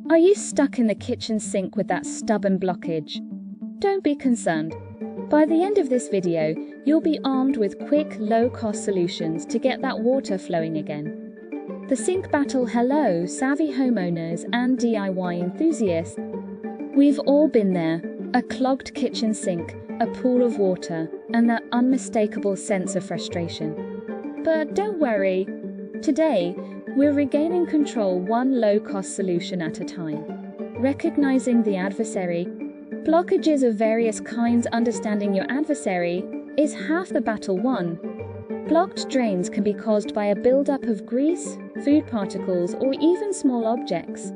Are you stuck in the kitchen sink with that stubborn blockage? Don't be concerned. By the end of this video, you'll be armed with quick, low-cost solutions to get that water flowing again. The sink battle, hello, savvy homeowners and DIY enthusiasts. We've all been there. A clogged kitchen sink, a pool of water, and that unmistakable sense of frustration. But don't worry. Today, we're regaining control one low-cost solution at a time. Recognizing the adversary, blockages of various kinds, understanding your adversary, is half the battle won. Blocked drains can be caused by a buildup of grease, food particles, or even small objects.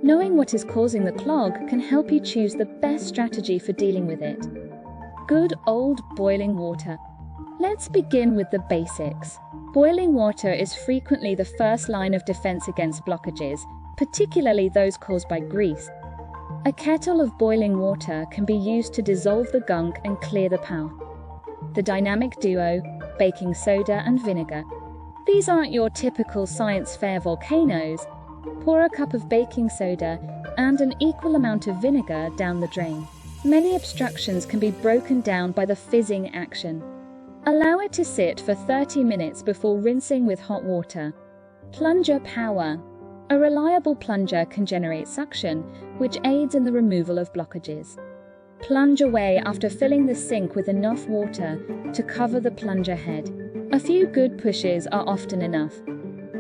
Knowing what is causing the clog can help you choose the best strategy for dealing with it. Good old boiling water. Let's begin with the basics. Boiling water is frequently the first line of defense against blockages, particularly those caused by grease. A kettle of boiling water can be used to dissolve the gunk and clear the path. The dynamic duo, baking soda and vinegar. These aren't your typical science fair volcanoes. Pour a cup of baking soda and an equal amount of vinegar down the drain. Many obstructions can be broken down by the fizzing action. Allow it to sit for 30 minutes before rinsing with hot water. Plunger power. A reliable plunger can generate suction, which aids in the removal of blockages. Plunge away after filling the sink with enough water to cover the plunger head. A few good pushes are often enough.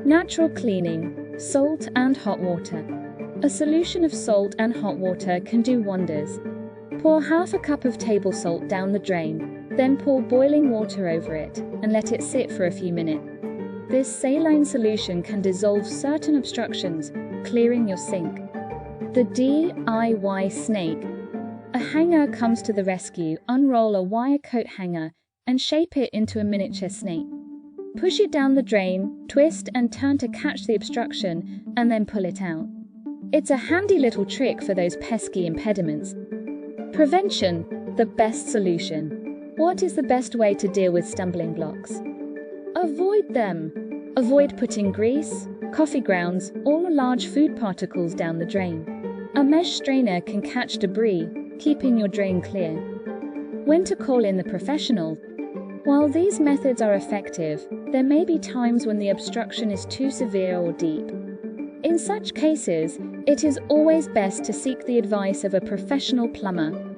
Natural cleaning, salt and hot water. A solution of salt and hot water can do wonders. Pour half a cup of table salt down the drain, then pour boiling water over it and let it sit for a few minutes. This saline solution can dissolve certain obstructions, clearing your sink. The DIY snake. A hanger comes to the rescue. Unroll a wire coat hanger and shape it into a miniature snake. Push it down the drain, twist and turn to catch the obstruction, and then pull it out. It's a handy little trick for those pesky impediments. Prevention, the best solution. What is the best way to deal with stumbling blocks? Avoid them. Avoid putting grease, coffee grounds, or large food particles down the drain. A mesh strainer can catch debris, keeping your drain clear. When to call in the professional? While these methods are effective, there may be times when the obstruction is too severe or deep. In such cases, it is always best to seek the advice of a professional plumber.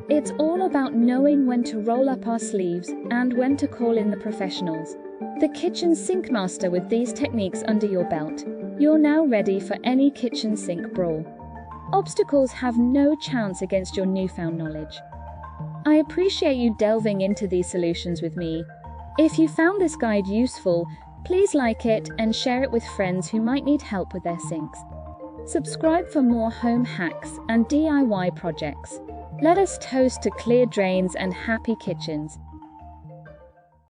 It's all about knowing when to roll up our sleeves and when to call in the professionals. The kitchen sink master. With these techniques under your belt, you're now ready for any kitchen sink brawl. Obstacles have no chance against your newfound knowledge. I appreciate you delving into these solutions with me. If you found this guide useful, please like it and share it with friends who might need help with their sinks. Subscribe for more home hacks and DIY projects. Let us toast to clear drains and happy kitchens.